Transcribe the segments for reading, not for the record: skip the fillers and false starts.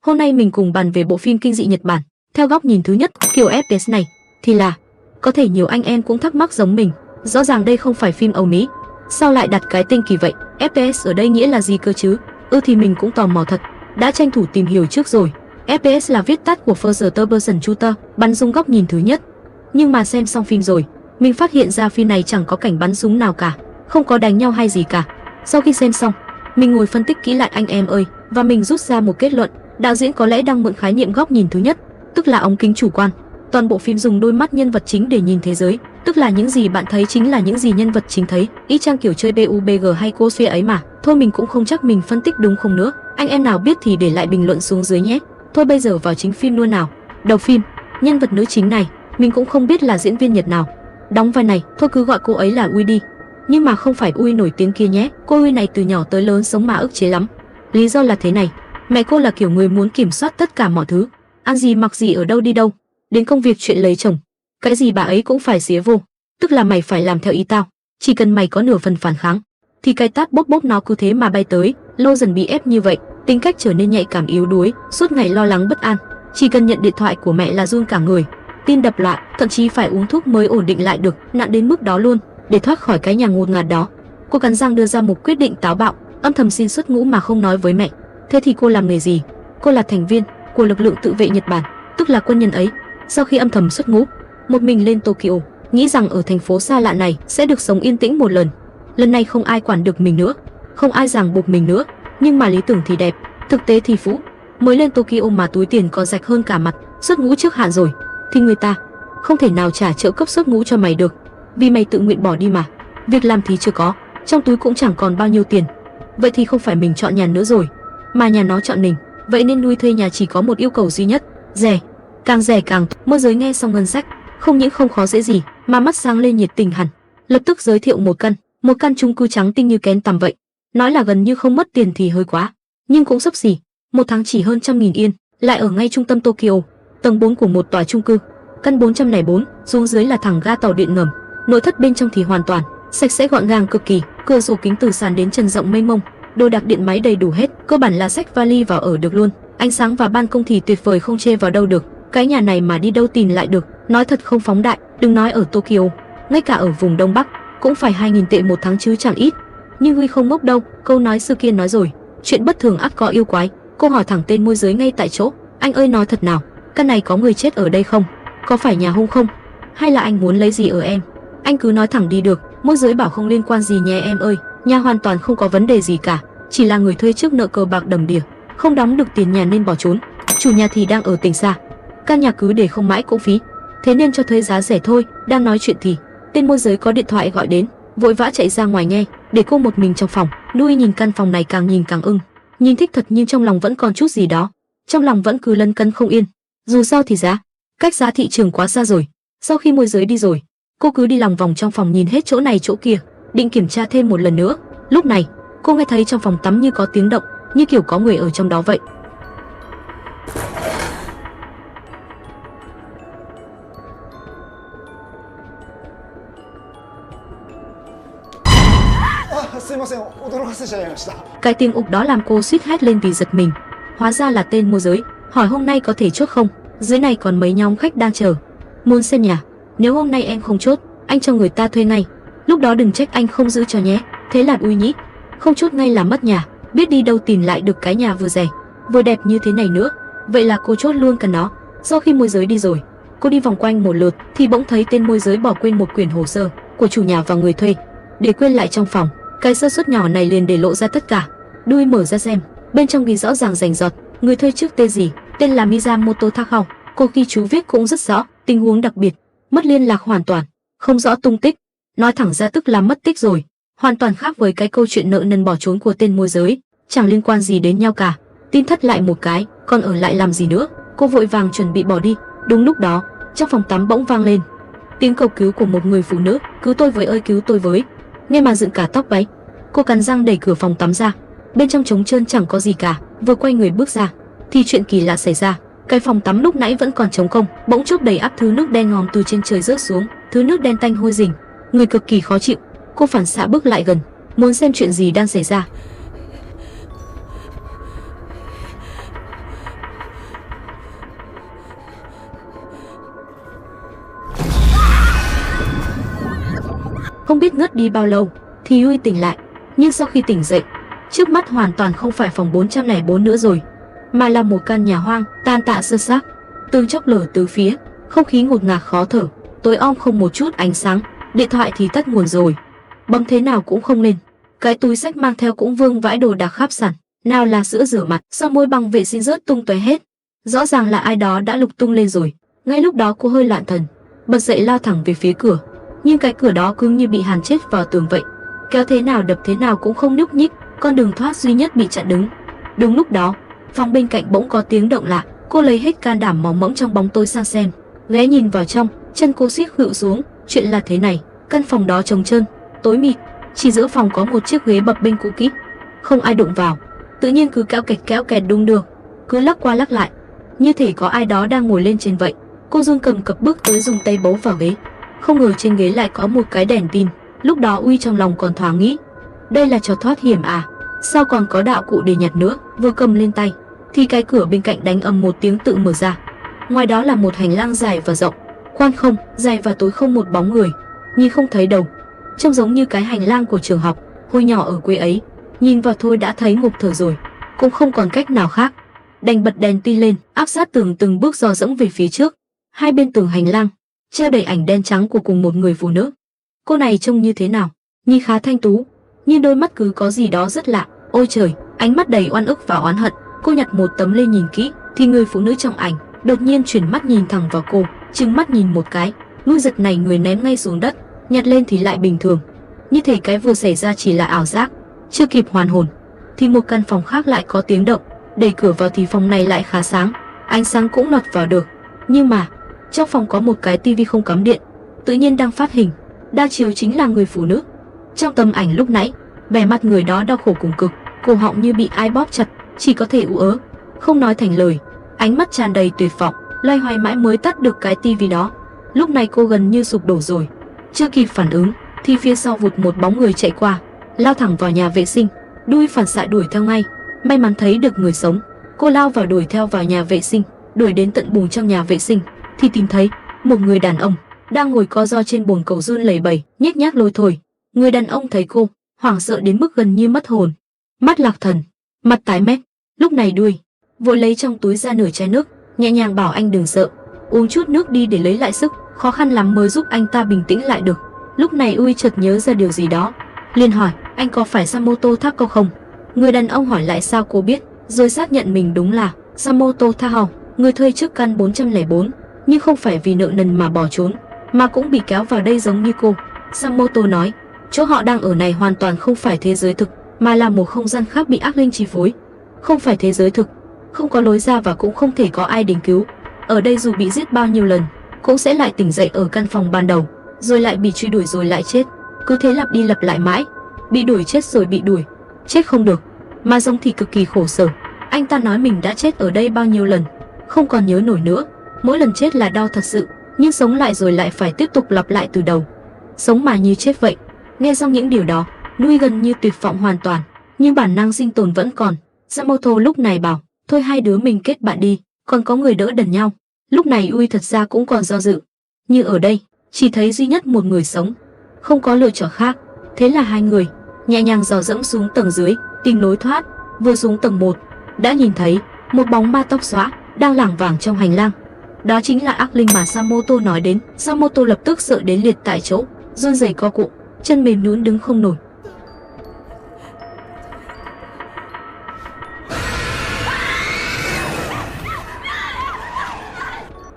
Hôm nay mình cùng bàn về bộ phim kinh dị Nhật Bản. Theo góc nhìn thứ nhất, kiểu FPS này thì là có thể nhiều anh em cũng thắc mắc giống mình. Rõ ràng đây không phải phim Âu Mỹ, sao lại đặt cái tên kỳ vậy? FPS ở đây nghĩa là gì cơ chứ? Thì mình cũng tò mò thật, đã tranh thủ tìm hiểu trước rồi. FPS là viết tắt của First Person Shooter, bắn súng góc nhìn thứ nhất. Nhưng mà xem xong phim rồi, mình phát hiện ra phim này chẳng có cảnh bắn súng nào cả, không có đánh nhau hay gì cả. Sau khi xem xong, mình ngồi phân tích kỹ lại anh em ơi, và mình rút ra một kết luận. Đạo diễn có lẽ đang mượn khái niệm góc nhìn thứ nhất, tức là ống kính chủ quan. Toàn bộ phim dùng đôi mắt nhân vật chính để nhìn thế giới, tức là những gì bạn thấy chính là những gì nhân vật chính thấy. Ý chang kiểu chơi PUBG hay Cosplay ấy mà. Thôi mình cũng không chắc mình phân tích đúng không nữa. Anh em nào biết thì để lại bình luận xuống dưới nhé. Thôi bây giờ vào chính phim luôn nào. Đầu phim, nhân vật nữ chính này, mình cũng không biết là diễn viên Nhật nào đóng vai này, thôi cứ gọi cô ấy là Ui đi. Nhưng mà không phải Ui nổi tiếng kia nhé. Cô Ui này từ nhỏ tới lớn sống mà ức chế lắm. Lý do là thế này, mẹ cô là kiểu người muốn kiểm soát tất cả mọi thứ, ăn gì mặc gì ở đâu đi đâu, đến công việc chuyện lấy chồng, cái gì bà ấy cũng phải xía vô, tức là mày phải làm theo ý tao, chỉ cần mày có nửa phần phản kháng thì cái tát bốp bốp nó cứ thế mà bay tới. Lâu dần bị ép như vậy, tính cách trở nên nhạy cảm yếu đuối, suốt ngày lo lắng bất an, chỉ cần nhận điện thoại của mẹ là run cả người, tim đập loạn, thậm chí phải uống thuốc mới ổn định lại được, nặng đến mức đó luôn. Để thoát khỏi cái nhà ngột ngạt đó, cô cắn răng đưa ra một quyết định táo bạo, âm thầm xin xuất ngũ mà không nói với mẹ. Thế thì cô làm nghề gì? Cô là thành viên của lực lượng tự vệ Nhật Bản, tức là quân nhân ấy. Sau khi âm thầm xuất ngũ, một mình lên Tokyo, nghĩ rằng ở thành phố xa lạ này sẽ được sống yên tĩnh một lần. Lần này không ai quản được mình nữa, không ai ràng buộc mình nữa. Nhưng mà lý tưởng thì đẹp, thực tế thì phũ. Mới lên Tokyo mà túi tiền còn rạch hơn cả mặt. Xuất ngũ trước hạn rồi thì người ta không thể nào trả trợ cấp xuất ngũ cho mày được, vì mày tự nguyện bỏ đi mà. Việc làm thì chưa có, trong túi cũng chẳng còn bao nhiêu tiền. Vậy thì không phải mình chọn nhà nữa rồi, mà nhà nó chọn mình. Vậy nên nuôi thuê nhà chỉ có một yêu cầu duy nhất, rẻ, càng rẻ càng. Môi giới nghe xong ngân sách, không những không khó dễ gì mà mắt sáng lên nhiệt tình hẳn, lập tức giới thiệu một căn chung cư trắng tinh như kén tằm vậy. Nói là gần như không mất tiền thì hơi quá, nhưng cũng xấp xỉ, một tháng chỉ hơn 100.000 yên, lại ở ngay trung tâm Tokyo, tầng 4 của một tòa chung cư, căn 404, xuống dưới là thẳng ga tàu điện ngầm. Nội thất bên trong thì hoàn toàn sạch sẽ gọn gàng cực kỳ, cửa sổ kính từ sàn đến trần rộng mênh mông, đồ đạc điện máy đầy đủ hết, cơ bản là xách vali vào ở được luôn. Ánh sáng và ban công thì tuyệt vời không chê vào đâu được. Cái nhà này mà đi đâu tìm lại được, nói thật không phóng đại, đừng nói ở Tokyo, ngay cả ở vùng Đông Bắc cũng phải 2.000 tệ một tháng chứ chẳng ít. Nhưng Huy không ngốc đâu, câu nói xưa kia nói rồi, chuyện bất thường ắt có yêu quái. Cô hỏi thẳng tên môi giới ngay tại chỗ, anh ơi nói thật nào, căn này có người chết ở đây không? Có phải nhà hung không? Hay là anh muốn lấy gì ở em? Anh cứ nói thẳng đi được. Môi giới bảo không liên quan gì nhé em ơi, nhà hoàn toàn không có vấn đề gì cả, chỉ là người thuê trước nợ cờ bạc đầm đìa, không đóng được tiền nhà nên bỏ trốn. Chủ nhà thì đang ở tỉnh xa, căn nhà cứ để không mãi cũng phí, thế nên cho thuê giá rẻ thôi. Đang nói chuyện thì tên môi giới có điện thoại gọi đến, vội vã chạy ra ngoài nghe, để cô một mình trong phòng. Louis nhìn căn phòng này càng nhìn càng ưng, nhìn thích thật nhưng trong lòng vẫn còn chút gì đó, trong lòng vẫn cứ lấn cấn không yên. Dù sao thì cách giá thị trường quá xa rồi. Sau khi môi giới đi rồi, cô cứ đi lòng vòng trong phòng nhìn hết chỗ này chỗ kia, định kiểm tra thêm một lần nữa. Lúc này cô nghe thấy trong phòng tắm như có tiếng động, như kiểu có người ở trong đó vậy. Cái tiếng ục đó làm cô suýt hét lên vì giật mình. Hóa ra là tên môi giới, hỏi hôm nay có thể chốt không, dưới này còn mấy nhóm khách đang chờ muốn xem nhà. Nếu hôm nay em không chốt, anh cho người ta thuê ngay, lúc đó đừng trách anh không giữ cho nhé. Thế là Ui nhĩ, không chốt ngay là mất nhà, biết đi đâu tìm lại được cái nhà vừa rẻ vừa đẹp như thế này nữa. Vậy là cô chốt luôn cả nó. Sau khi môi giới đi rồi, cô đi vòng quanh một lượt thì bỗng thấy tên môi giới bỏ quên một quyển hồ sơ của chủ nhà và người thuê, để quên lại trong phòng. Cái sơ suất nhỏ này liền để lộ ra tất cả. Đuôi mở ra xem, bên trong ghi rõ ràng rành rọt, người thuê trước tên gì, tên là Miyamoto Takao. Cô ghi chú viết cũng rất rõ, tình huống đặc biệt, mất liên lạc hoàn toàn, không rõ tung tích. Nói thẳng ra tức là mất tích rồi, hoàn toàn khác với cái câu chuyện nợ nần bỏ trốn của tên môi giới, chẳng liên quan gì đến nhau cả. Tin thất lại một cái, còn ở lại làm gì nữa. Cô vội vàng chuẩn bị bỏ đi. Đúng lúc đó, trong phòng tắm bỗng vang lên tiếng cầu cứu của một người phụ nữ, cứu tôi với ơi cứu tôi với. Nghe mà dựng cả tóc gáy. Cô cắn răng đẩy cửa phòng tắm ra, bên trong trống trơn chẳng có gì cả. Vừa quay người bước ra thì chuyện kỳ lạ xảy ra. Cái phòng tắm lúc nãy vẫn còn trống không, bỗng chốc đầy ắp thứ nước đen ngòm từ trên trời rớt xuống. Thứ nước đen tanh hôi rình, người cực kỳ khó chịu. Cô phản xạ bước lại gần, muốn xem chuyện gì đang xảy ra. Không biết ngất đi bao lâu thì Uy tỉnh lại, nhưng sau khi tỉnh dậy, trước mắt hoàn toàn không phải phòng 404 nữa rồi, mà là một căn nhà hoang, tan tạ sơ xác, tường chóc lở từ phía, không khí ngột ngạt khó thở, tối om không một chút ánh sáng, điện thoại thì tắt nguồn rồi, bấm thế nào cũng không lên. Cái túi xách mang theo cũng vương vãi đồ đạc khắp sàn, nào là sữa rửa mặt, son môi bằng vệ sinh rớt tung tóe hết. Rõ ràng là ai đó đã lục tung lên rồi. Ngay lúc đó cô hơi loạn thần, bật dậy lao thẳng về phía cửa, nhưng cái cửa đó cứ như bị hàn chết vào tường vậy, kéo thế nào đập thế nào cũng không nhúc nhích, con đường thoát duy nhất bị chặn đứng. Đúng lúc đó, phòng bên cạnh bỗng có tiếng động lạ, cô lấy hết can đảm mò mẫm trong bóng tối sang xem, ghé nhìn vào trong, chân cô siết khuỵu xuống. Chuyện là thế này, căn phòng đó trống trơn, tối mịt, chỉ giữa phòng có một chiếc ghế bập bênh cũ kỹ, không ai đụng vào, tự nhiên cứ kéo kẹt đung đưa, cứ lắc qua lắc lại, như thể có ai đó đang ngồi lên trên vậy. Cô run cầm cập bước tới dùng tay bấu vào ghế, không ngờ trên ghế lại có một cái đèn pin. Lúc đó Uy trong lòng còn thoáng nghĩ, đây là trò thoát hiểm à, sao còn có đạo cụ để nhặt nữa. Vừa cầm lên tay thì cái cửa bên cạnh đánh ầm một tiếng tự mở ra. Ngoài đó là một hành lang dài và rộng, khoan không, dài và tối không một bóng người, nhìn không thấy đầu, trông giống như cái hành lang của trường học hồi nhỏ ở quê ấy. Nhìn vào thôi đã thấy ngộp thở rồi, cũng không còn cách nào khác, đành bật đèn pin lên, áp sát tường từng bước dò dẫm về phía trước. Hai bên tường hành lang treo đầy ảnh đen trắng của cùng một người phụ nữ. Cô này trông như thế nào? Nhìn khá thanh tú, nhưng đôi mắt cứ có gì đó rất lạ. Ôi trời, ánh mắt đầy oan ức và oán hận. Cô nhặt một tấm lên nhìn kỹ thì người phụ nữ trong ảnh đột nhiên chuyển mắt nhìn thẳng vào cô, trừng mắt nhìn một cái. Nuôi giật này người ném ngay xuống đất, nhặt lên thì lại bình thường, như thể cái vừa xảy ra chỉ là ảo giác. Chưa kịp hoàn hồn thì một căn phòng khác lại có tiếng động, đẩy cửa vào thì phòng này lại khá sáng, ánh sáng cũng lọt vào được. Nhưng mà trong phòng có một cái tivi không cắm điện, tự nhiên đang phát hình, đang chiếu chính là người phụ nữ trong tấm ảnh lúc nãy. Vẻ mặt người đó đau khổ cùng cực, cổ họng như bị ai bóp chặt, chỉ có thể ú ớ, không nói thành lời, ánh mắt tràn đầy tuyệt vọng, loay hoay mãi mới tắt được cái tivi đó. Lúc này cô gần như sụp đổ rồi, chưa kịp phản ứng thì phía sau vụt một bóng người chạy qua, lao thẳng vào nhà vệ sinh. Đuôi phản xạ đuổi theo ngay, may mắn thấy được người sống, cô lao vào đuổi theo vào nhà vệ sinh. Đuổi đến tận buồng trong nhà vệ sinh thì tìm thấy một người đàn ông đang ngồi co ro trên bồn cầu run lẩy bẩy, nhếch nhác lôi thôi. Người đàn ông thấy cô, hoảng sợ đến mức gần như mất hồn, mắt lạc thần, mặt tái mét. Lúc này Đuôi vội lấy trong túi ra nửa chai nước, nhẹ nhàng bảo anh đừng sợ, uống chút nước đi để lấy lại sức. Khó khăn lắm mới giúp anh ta bình tĩnh lại được. Lúc này Uy chợt nhớ ra điều gì đó, liền hỏi anh có phải Samoto Takao không? Người đàn ông hỏi lại sao cô biết, rồi xác nhận mình đúng là Samoto Takao, người thuê trước căn 404, nhưng không phải vì nợ nần mà bỏ trốn, mà cũng bị kéo vào đây giống như cô. Samoto nói, chỗ họ đang ở này hoàn toàn không phải thế giới thực, mà là một không gian khác bị ác linh chi phối. Không phải thế giới thực, không có lối ra và cũng không thể có ai đến cứu. Ở đây dù bị giết bao nhiêu lần, cũng sẽ lại tỉnh dậy ở căn phòng ban đầu, rồi lại bị truy đuổi rồi lại chết. Cứ thế lặp đi lặp lại mãi, bị đuổi chết rồi bị đuổi, chết không được, mà giống thì cực kỳ khổ sở. Anh ta nói mình đã chết ở đây bao nhiêu lần, không còn nhớ nổi nữa. Mỗi lần chết là đau thật sự, nhưng sống lại rồi lại phải tiếp tục lặp lại từ đầu, sống mà như chết vậy. Nghe xong những điều đó, Nui gần như tuyệt vọng hoàn toàn, nhưng bản năng sinh tồn vẫn còn. Samoto lúc này bảo, thôi hai đứa mình kết bạn đi, còn có người đỡ đần nhau. Lúc này Ui thật ra cũng còn do dự, nhưng ở đây chỉ thấy duy nhất một người sống, không có lựa chọn khác. Thế là hai người nhẹ nhàng dò dẫm xuống tầng dưới, tìm lối thoát. Vừa xuống tầng 1, đã nhìn thấy một bóng ma tóc xõa đang lảng vảng trong hành lang. Đó chính là ác linh mà Samoto nói đến. Samoto lập tức sợ đến liệt tại chỗ, run rẩy co cụm, chân mềm nhũn đứng không nổi.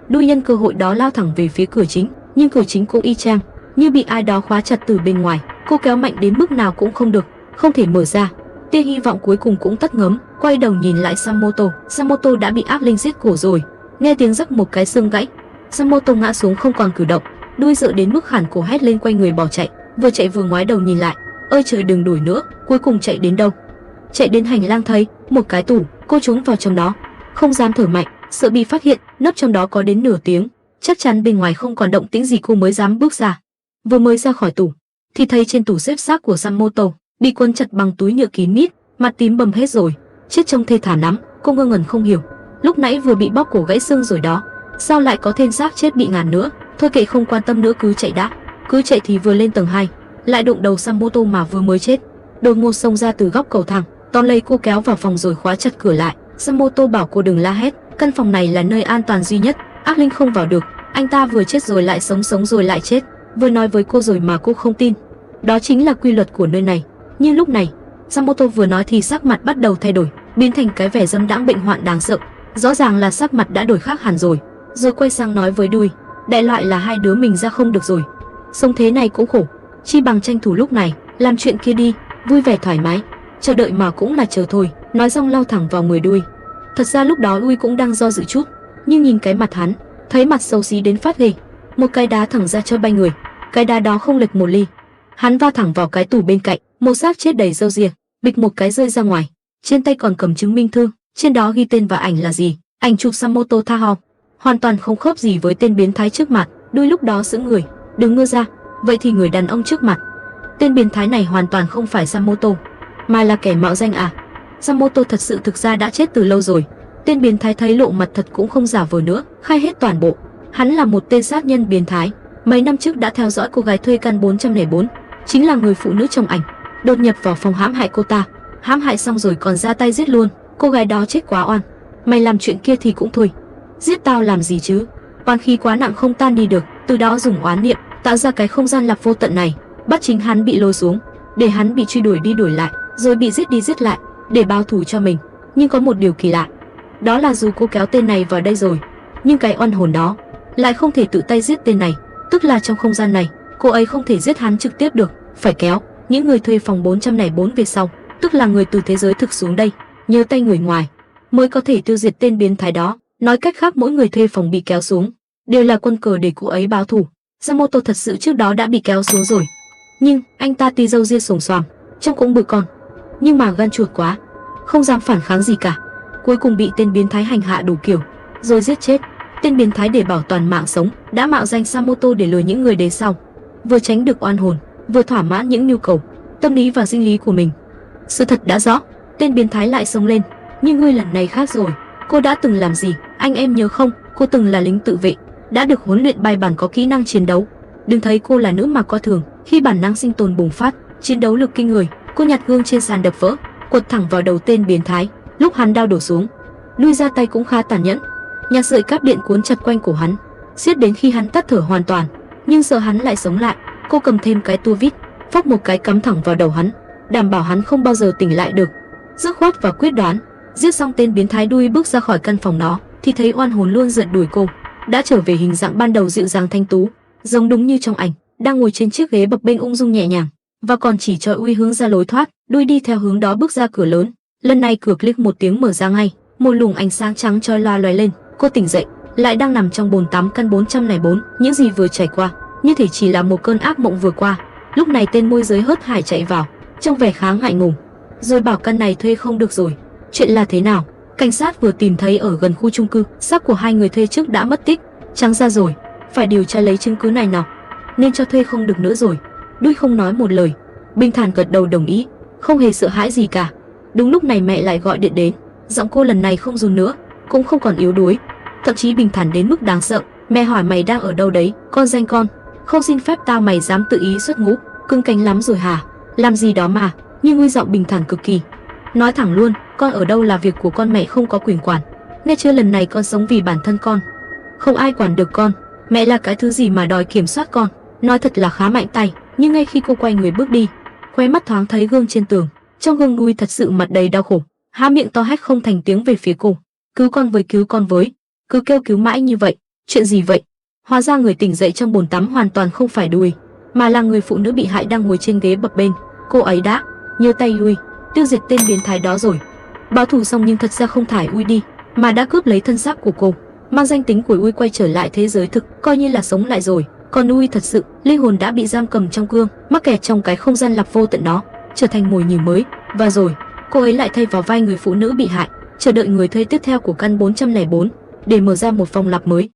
Đuôi nhân cơ hội đó lao thẳng về phía cửa chính, nhưng cửa chính cũng y chang như bị ai đó khóa chặt từ bên ngoài. Cô kéo mạnh đến mức nào cũng không được, không thể mở ra. Tia hy vọng cuối cùng cũng tắt ngấm. Quay đầu nhìn lại Samoto, Samoto đã bị ác linh giết cổ rồi. Nghe tiếng rắc một cái xương gãy, Samoto ngã xuống không còn cử động. Đuôi sợ đến mức khản cổ hét lên quay người bỏ chạy, vừa chạy vừa ngoái đầu nhìn lại. Ơi trời đừng đuổi nữa. Cuối cùng chạy đến đâu? Chạy đến hành lang thấy một cái tủ, cô trốn vào trong đó, không dám thở mạnh, sợ bị phát hiện. Nấp trong đó có đến nửa tiếng, chắc chắn bên ngoài không còn động tĩnh gì cô mới dám bước ra. Vừa mới ra khỏi tủ thì thấy trên tủ xếp xác của Samoto bị quấn chặt bằng túi nhựa kín mít, mặt tím bầm hết rồi, chết trông thê thảm lắm. Cô ngơ ngẩn không hiểu, lúc nãy vừa bị bóp cổ gãy xương rồi đó, sao lại có thêm xác chết bị ngàn nữa. Thôi kệ không quan tâm nữa, cứ chạy đã. Cứ chạy thì vừa lên tầng 2 lại đụng đầu Samoto mà vừa mới chết, đột ngột xông ra từ góc cầu thang, tóm lấy cô kéo vào phòng rồi khóa chặt cửa lại. Samoto bảo cô đừng la hét, căn phòng này là nơi an toàn duy nhất, ác linh không vào được. Anh ta vừa chết rồi lại sống, sống rồi lại chết, vừa nói với cô rồi mà cô không tin. Đó chính là quy luật của nơi này. Nhưng lúc này, Samoto vừa nói thì sắc mặt bắt đầu thay đổi, biến thành cái vẻ dâm đãng bệnh hoạn đáng sợ. Rõ ràng là sắc mặt đã đổi khác hẳn rồi. Rồi quay sang nói với Đuôi, đại loại là hai đứa mình ra không được rồi. Sống thế này cũng khổ, chi bằng tranh thủ lúc này làm chuyện kia đi, vui vẻ thoải mái. Chờ đợi mà cũng là chờ thôi. Nói xong lao thẳng vào người Đuôi. Thật ra lúc đó Đuôi cũng đang do dự chút, nhưng nhìn cái mặt hắn, thấy mặt xấu xí đến phát ghê. Một cái đá thẳng ra cho bay người, cái đá đó không lệch một ly, hắn va thẳng vào cái tủ bên cạnh, một xác chết đầy râu ria, bịch một cái rơi ra ngoài. Trên tay còn cầm chứng minh thư, trên đó ghi tên và ảnh là gì, ảnh chụp Samoto Taho, hoàn toàn không khớp gì với tên biến thái trước mặt. Đuôi lúc đó sững người, đừng ngơ ra. Vậy thì người đàn ông trước mặt, tên biến thái này hoàn toàn không phải Samoto, mà là kẻ mạo danh à? Samoto thật sự thực ra đã chết từ lâu rồi. Tên biến thái thấy lộ mặt thật cũng không giả vờ nữa, khai hết toàn bộ. Hắn là một tên sát nhân biến thái, mấy năm trước đã theo dõi cô gái thuê căn 404, chính là người phụ nữ trong ảnh, đột nhập vào phòng hãm hại cô ta, hãm hại xong rồi còn ra tay giết luôn. Cô gái đó chết quá oan, mày làm chuyện kia thì cũng thôi, giết tao làm gì chứ? Oan khí quá nặng không tan đi được, từ đó dùng oán niệm tạo ra cái không gian lạc vô tận này, bắt chính hắn bị lôi xuống, để hắn bị truy đuổi đi đuổi lại, rồi bị giết đi giết lại, để báo thù cho mình. Nhưng có một điều kỳ lạ, đó là dù cô kéo tên này vào đây rồi, nhưng cái oan hồn đó lại không thể tự tay giết tên này. Tức là trong không gian này, cô ấy không thể giết hắn trực tiếp được, phải kéo những người thuê phòng 404 về sau, tức là người từ thế giới thực xuống đây, nhờ tay người ngoài mới có thể tiêu diệt tên biến thái đó. Nói cách khác, mỗi người thuê phòng bị kéo xuống đều là quân cờ để cô ấy báo thù. Samoto thật sự trước đó đã bị kéo xuống rồi, nhưng anh ta tuy râu ria xồm xoàm, trông cũng bự con, nhưng mà gan chuột quá, không dám phản kháng gì cả. Cuối cùng bị tên biến thái hành hạ đủ kiểu, rồi giết chết. Tên biến thái để bảo toàn mạng sống đã mạo danh Samoto để lừa những người đến sau, vừa tránh được oan hồn, vừa thỏa mãn những nhu cầu tâm lý và sinh lý của mình. Sự thật đã rõ, tên biến thái lại sống lên, nhưng ngươi lần này khác rồi. Cô đã từng làm gì, anh em nhớ không? Cô từng là lính tự vệ, đã được huấn luyện bài bản, có kỹ năng chiến đấu. Đừng thấy cô là nữ mà coi thường, khi bản năng sinh tồn bùng phát, chiến đấu lực kinh người. Cô nhặt gương trên sàn đập vỡ, quật thẳng vào đầu tên biến thái. Lúc hắn đao đổ xuống, lui ra tay cũng khá tàn nhẫn, nhặt sợi cáp điện cuốn chặt quanh cổ hắn, siết đến khi hắn tắt thở hoàn toàn. Nhưng sợ hắn lại sống lại, cô cầm thêm cái tua vít, phốc một cái cắm thẳng vào đầu hắn, đảm bảo hắn không bao giờ tỉnh lại được. Dứt khoát và quyết đoán, giết xong tên biến thái. Đuôi bước ra khỏi căn phòng đó thì thấy oan hồn luôn rượt đuổi cô đã trở về hình dạng ban đầu, dịu dàng thanh tú, giống đúng như trong ảnh, đang ngồi trên chiếc ghế bập bênh ung dung nhẹ nhàng, và còn chỉ cho Uy hướng ra lối thoát. Đuôi đi theo hướng đó bước ra cửa lớn. Lần này cửa click một tiếng mở ra ngay, một luồng ánh sáng trắng chói loa lóe lên. Cô tỉnh dậy, lại đang nằm trong bồn tắm căn 404. Những gì vừa trải qua như thể chỉ là một cơn ác mộng vừa qua. Lúc này tên môi giới hớt hải chạy vào, trông vẻ khá ngại ngùng, rồi bảo căn này thuê không được rồi. Chuyện là thế nào? Cảnh sát vừa tìm thấy ở gần khu chung cư, xác của hai người thuê trước đã mất tích. Trắng ra rồi, phải điều tra lấy chứng cứ này nào, nên cho thuê không được nữa rồi. Đuôi không nói một lời, bình thản gật đầu đồng ý, không hề sợ hãi gì cả. Đúng lúc này mẹ lại gọi điện đến, giọng cô lần này không run nữa, cũng không còn yếu đuối, thậm chí bình thản đến mức đáng sợ. Mẹ hỏi mày đang ở đâu đấy, con danh con, không xin phép tao mày dám tự ý xuất ngũ, cưng cánh lắm rồi hả? Làm gì đó mà. Nhưng Nguy giọng bình thản cực kỳ, nói thẳng luôn, con ở đâu là việc của con, mẹ không có quyền quản. Nghe chưa, lần này con sống vì bản thân con, không ai quản được con. Mẹ là cái thứ gì mà đòi kiểm soát con? Nói thật là khá mạnh tay. Nhưng ngay khi cô quay người bước đi, khóe mắt thoáng thấy gương trên tường. Trong gương Nguy thật sự mặt đầy đau khổ, há miệng to hét không thành tiếng về phía cô. Cứu con với, cứu con với. Cứ kêu cứu mãi như vậy. Chuyện gì vậy? Hóa ra người tỉnh dậy trong bồn tắm hoàn toàn không phải Đuôi, mà là người phụ nữ bị hại đang ngồi trên ghế bập bênh. Cô ấy đã nhờ tay Đuôi tiêu diệt tên biến thái đó rồi. Báo thù xong nhưng thật ra không thải Uy đi, mà đã cướp lấy thân xác của cô, mang danh tính của Uy quay trở lại thế giới thực, coi như là sống lại rồi. Còn Uy thật sự, linh hồn đã bị giam cầm trong gương, mắc kẹt trong cái không gian lạc vô tận đó, trở thành mồi nhử mới. Và rồi, cô ấy lại thay vào vai người phụ nữ bị hại, chờ đợi người thuê tiếp theo của căn 404 để mở ra một phòng lặp mới.